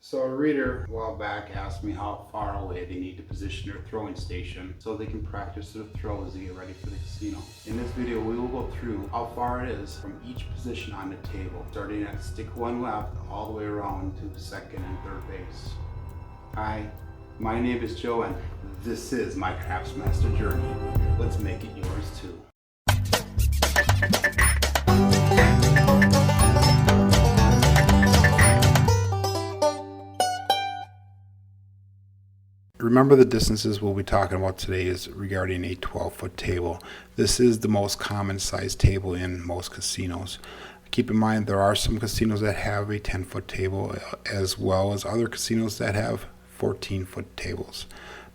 So a reader a while back asked me how far away they need to position their throwing station so they can practice their throws to get ready for the casino. In this video, we will go through how far it is from each position on the table, starting at stick 1 left all the way around to second and third base. Hi, my name is Joe and this is my Craftsmaster journey. Let's make it yours too. Remember, the distances we'll be talking about today is regarding a 12-foot table. This is the most common size table in most casinos. Keep in mind there are some casinos that have a 10-foot table as well as other casinos that have 14-foot tables.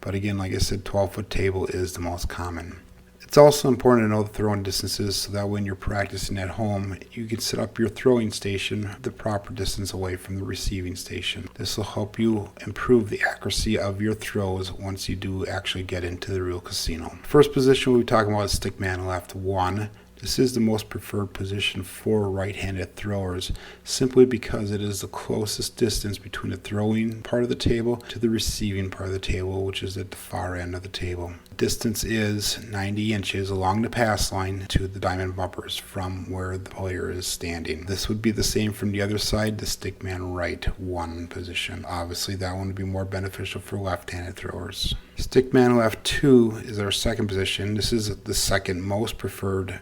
But again, like I said, 12-foot table is the most common. It's also important to know the throwing distances so that when you're practicing at home, you can set up your throwing station the proper distance away from the receiving station. This will help you improve the accuracy of your throws once you do actually get into the real casino. First position we'll be talking about is stickman left 1. This is the most preferred position for right-handed throwers simply because it is the closest distance between the throwing part of the table to the receiving part of the table, which is at the far end of the table. The distance is 90 inches along the pass line to the diamond bumpers from where the player is standing. This would be the same from the other side, the stickman right 1 position. Obviously that one would be more beneficial for left-handed throwers. Stickman left 2 is our second position. This is the second most preferred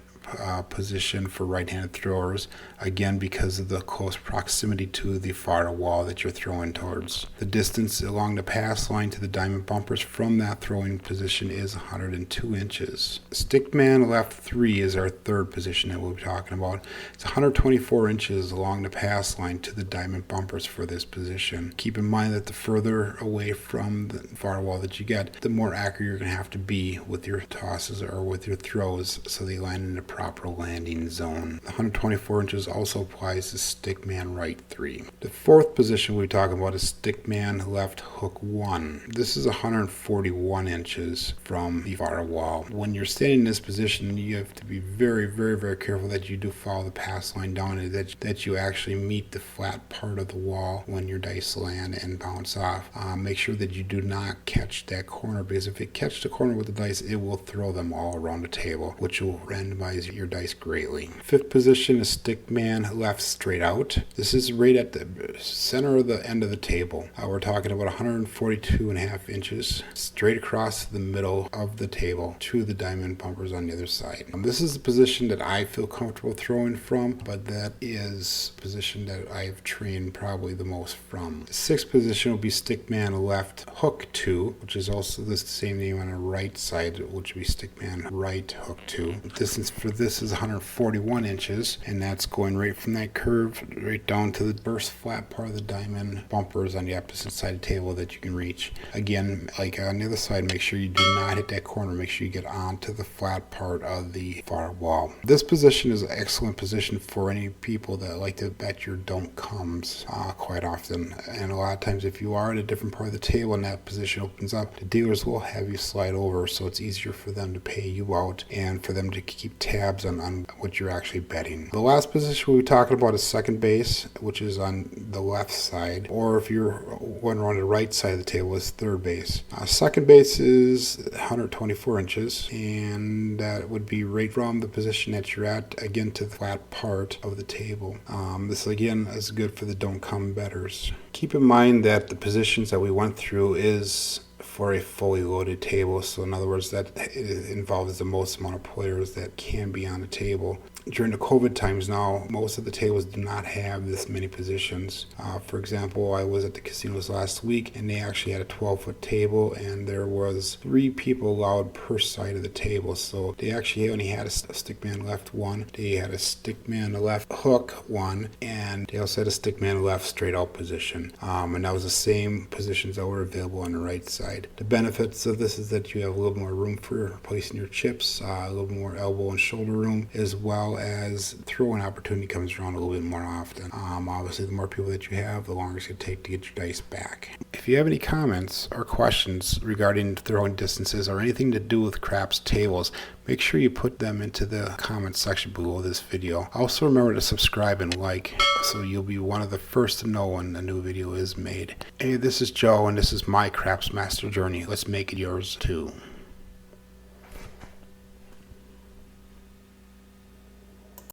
position for right-handed throwers, again because of the close proximity to the far wall that you're throwing towards. The distance along the pass line to the diamond bumpers from that throwing position is 102 inches. Stickman left 3 is our third position that we'll be talking about. It's 124 inches along the pass line to the diamond bumpers for this position. Keep in mind that the further away from the far wall that you get, the more accurate you're going to have to be with your tosses or with your throws so they land in the proper landing zone. 124 inches also applies to stickman right 3. The fourth position we're talking about is stickman left hook 1. This is 141 inches from the far wall. When you're standing in this position, you have to be very, very, very careful that you do follow the pass line down and that you actually meet the flat part of the wall when your dice land and bounce off. Make sure that you do not catch that corner, because if it catches the corner with the dice, it will throw them all around the table, which will randomize your dice greatly. Fifth position is stickman left straight out. This is right at the center of the end of the table. We're talking about 142.5 inches straight across the middle of the table to the diamond bumpers on the other side. This is the position that I feel comfortable throwing from, but that is the position that I've trained probably the most from. The sixth position will be stickman left hook 2, which is also the same name on the right side, which would be stickman right hook 2. The distance for this is 141 inches, and that's going right from that curve right down to the first flat part of the diamond bumpers on the opposite side of the table that you can reach. Again, like on the other side, make sure you do not hit that corner. Make sure you get onto the flat part of the far wall. This position is an excellent position for any people that like to bet your don't comes quite often. And a lot of times if you are at a different part of the table and that position opens up, the dealers will have you slide over, so it's easier for them to pay you out and for them to keep tabs on what you're actually betting. The last position we're talking about is second base, which is on the left side, or if you're going around the right side of the table, is third base. Second base is 124 inches, and that would be right from the position that you're at, again to the flat part of the table. This again is good for the don't come bettors. Keep in mind that the positions that we went through is for a fully loaded table, so in other words that it involves the most amount of players that can be on the table. During the COVID times now, most of the tables do not have this many positions. For example, I was at the casinos last week and they actually had a 12-foot table and there was 3 people allowed per side of the table. So they actually only had a stickman left 1, they had a stickman left hook 1, and they also had a stickman left straight out position. And that was the same positions that were available on the right side. The benefits of this is that you have a little more room for placing your chips, a little more elbow and shoulder room, as well well as throwing opportunity comes around a little bit more often. Obviously, the more people that you have, the longer it's going to take to get your dice back. If you have any comments or questions regarding throwing distances or anything to do with craps tables, make sure you put them into the comments section below this video. Also remember to subscribe and like so you'll be one of the first to know when a new video is made. Hey, this is Joe and this is my Craps Master journey. Let's make it yours too.